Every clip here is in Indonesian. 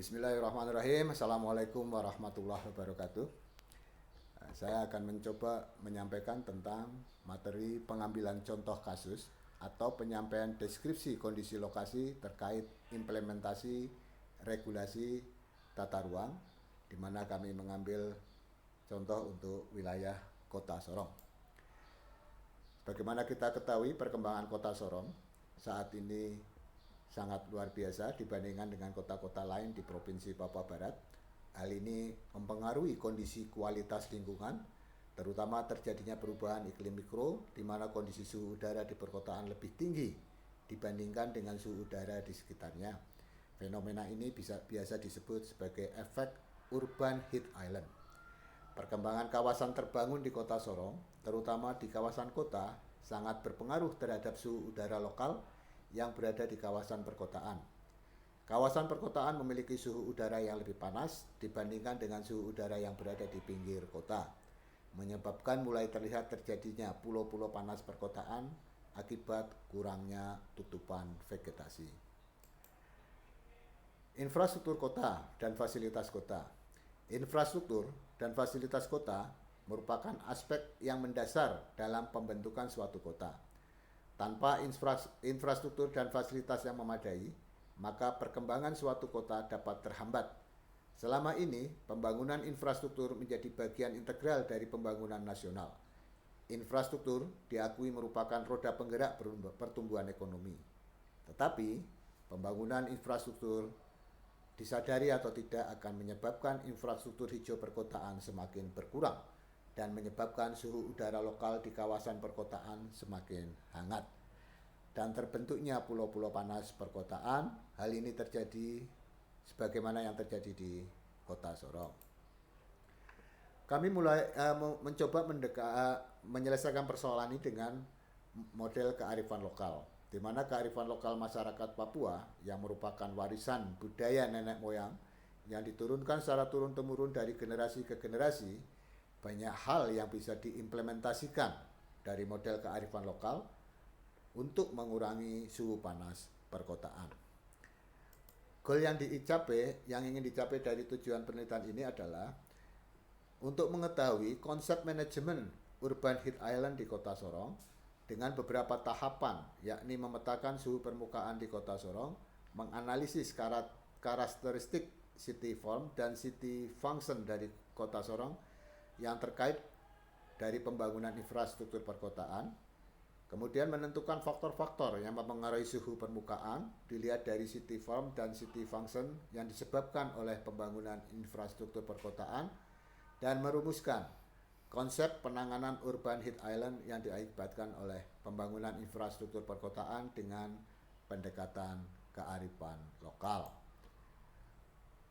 Bismillahirrahmanirrahim. Assalamualaikum warahmatullahi wabarakatuh. Saya akan mencoba menyampaikan tentang materi pengambilan contoh kasus atau penyampaian deskripsi kondisi lokasi terkait implementasi regulasi tata ruang, di mana kami mengambil contoh untuk wilayah Kota Sorong. Bagaimana kita ketahui, perkembangan Kota Sorong saat ini sangat luar biasa dibandingkan dengan kota-kota lain di Provinsi Papua Barat. Hal ini mempengaruhi kondisi kualitas lingkungan, terutama terjadinya perubahan iklim mikro, di mana kondisi suhu udara di perkotaan lebih tinggi dibandingkan dengan suhu udara di sekitarnya. Fenomena ini biasa disebut sebagai efek urban heat island. Perkembangan kawasan terbangun di Kota Sorong, terutama di kawasan kota, sangat berpengaruh terhadap suhu udara lokal yang berada di kawasan perkotaan. Kawasan perkotaan memiliki suhu udara yang lebih panas dibandingkan dengan suhu udara yang berada di pinggir kota, menyebabkan mulai terlihat terjadinya pulau-pulau panas perkotaan akibat kurangnya tutupan vegetasi. Infrastruktur kota dan fasilitas kota. Infrastruktur dan fasilitas kota merupakan aspek yang mendasar dalam pembentukan suatu kota. Tanpa infrastruktur dan fasilitas yang memadai, maka perkembangan suatu kota dapat terhambat. Selama ini, pembangunan infrastruktur menjadi bagian integral dari pembangunan nasional. Infrastruktur diakui merupakan roda penggerak pertumbuhan ekonomi. Tetapi, pembangunan infrastruktur disadari atau tidak akan menyebabkan infrastruktur hijau perkotaan semakin berkurang dan menyebabkan suhu udara lokal di kawasan perkotaan semakin hangat dan terbentuknya pulau-pulau panas perkotaan. Hal ini terjadi sebagaimana yang terjadi di Kota Sorong. Kami mulai mencoba menyelesaikan persoalan ini dengan model kearifan lokal, di mana kearifan lokal masyarakat Papua yang merupakan warisan budaya nenek moyang yang diturunkan secara turun-temurun dari generasi ke generasi. Banyak hal yang bisa diimplementasikan dari model kearifan lokal untuk mengurangi suhu panas perkotaan. Goal yang ingin dicapai dari tujuan penelitian ini adalah untuk mengetahui konsep manajemen urban heat island di Kota Sorong dengan beberapa tahapan, yakni memetakan suhu permukaan di Kota Sorong, menganalisis karakteristik city form dan city function dari Kota Sorong yang terkait dari pembangunan infrastruktur perkotaan, kemudian menentukan faktor-faktor yang mempengaruhi suhu permukaan dilihat dari city form dan city function yang disebabkan oleh pembangunan infrastruktur perkotaan, dan merumuskan konsep penanganan urban heat island yang diakibatkan oleh pembangunan infrastruktur perkotaan dengan pendekatan kearifan lokal.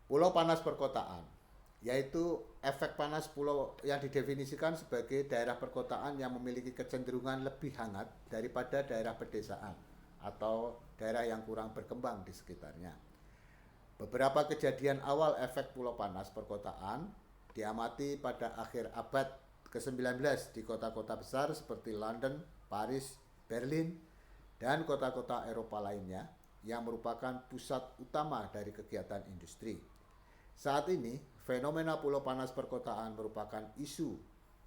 Pulau panas perkotaan, yaitu efek panas pulau yang didefinisikan sebagai daerah perkotaan yang memiliki kecenderungan lebih hangat daripada daerah pedesaan atau daerah yang kurang berkembang di sekitarnya. Beberapa kejadian awal efek pulau panas perkotaan diamati pada akhir abad ke-19 di kota-kota besar seperti London, Paris, Berlin, dan kota-kota Eropa lainnya yang merupakan pusat utama dari kegiatan industri. Saat ini, fenomena pulau panas perkotaan merupakan isu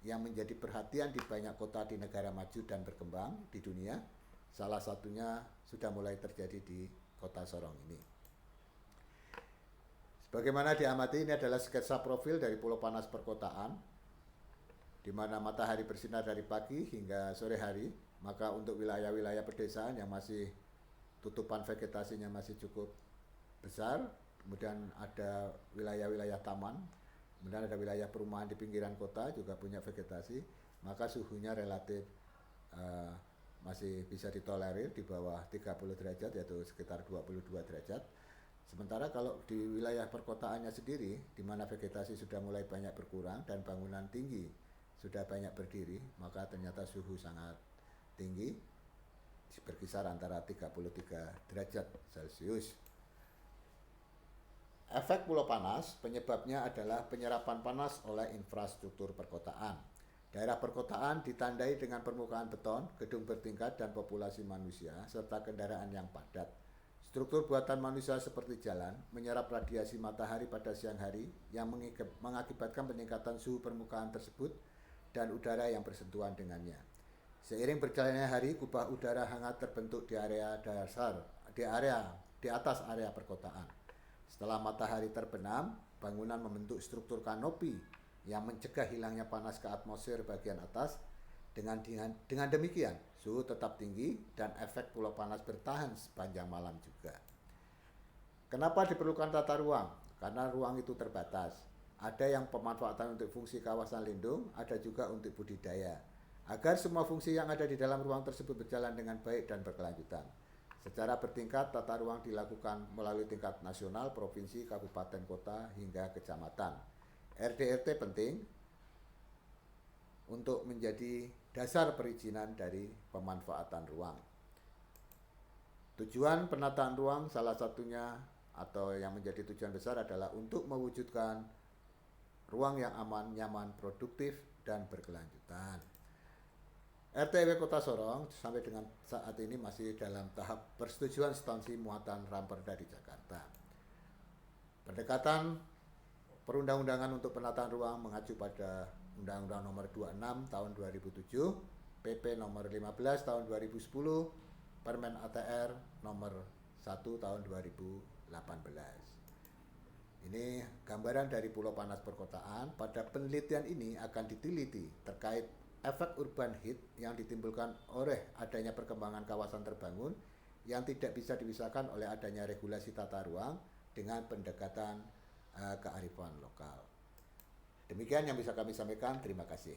yang menjadi perhatian di banyak kota di negara maju dan berkembang di dunia. Salah satunya sudah mulai terjadi di Kota Sorong ini. Sebagaimana diamati, ini adalah sketsa profil dari pulau panas perkotaan, di mana matahari bersinar dari pagi hingga sore hari. Maka untuk wilayah-wilayah pedesaan yang masih tutupan vegetasinya masih cukup besar, kemudian ada wilayah-wilayah taman, kemudian ada wilayah perumahan di pinggiran kota juga punya vegetasi, maka suhunya relatif masih bisa ditolerir di bawah 30 derajat, yaitu sekitar 22 derajat. Sementara kalau di wilayah perkotaannya sendiri, di mana vegetasi sudah mulai banyak berkurang dan bangunan tinggi sudah banyak berdiri, maka ternyata suhu sangat tinggi, berkisar antara 33 derajat Celcius. Efek pulau panas penyebabnya adalah penyerapan panas oleh infrastruktur perkotaan. Daerah perkotaan ditandai dengan permukaan beton, gedung bertingkat, dan populasi manusia, serta kendaraan yang padat. Struktur buatan manusia seperti jalan menyerap radiasi matahari pada siang hari yang mengakibatkan peningkatan suhu permukaan tersebut dan udara yang bersentuhan dengannya. Seiring berjalannya hari, kubah udara hangat terbentuk di area dasar, di atas area perkotaan. Setelah matahari terbenam, bangunan membentuk struktur kanopi yang mencegah hilangnya panas ke atmosfer bagian atas. Dengan demikian, suhu tetap tinggi dan efek pulau panas bertahan sepanjang malam juga. Kenapa diperlukan tata ruang? Karena ruang itu terbatas. Ada yang pemanfaatan untuk fungsi kawasan lindung, ada juga untuk budidaya. Agar semua fungsi yang ada di dalam ruang tersebut berjalan dengan baik dan berkelanjutan. Secara bertingkat, tata ruang dilakukan melalui tingkat nasional, provinsi, kabupaten, kota, hingga kecamatan. RT-RT penting untuk menjadi dasar perizinan dari pemanfaatan ruang. Tujuan penataan ruang salah satunya atau yang menjadi tujuan besar adalah untuk mewujudkan ruang yang aman, nyaman, produktif, dan berkelanjutan. RT/RW Kota Sorong sampai dengan saat ini masih dalam tahap persetujuan instansi muatan Ramperda di Jakarta. Pendekatan perundang-undangan untuk penataan ruang mengacu pada Undang-Undang Nomor 26 Tahun 2007, PP Nomor 15 Tahun 2010, Permen ATR Nomor 1 Tahun 2018. Ini gambaran dari Pulau Panas Perkotaan. Pada penelitian ini akan diteliti terkait efek urban heat yang ditimbulkan oleh adanya perkembangan kawasan terbangun yang tidak bisa dipisahkan oleh adanya regulasi tata ruang dengan pendekatan kearifan lokal. Demikian yang bisa kami sampaikan. Terima kasih.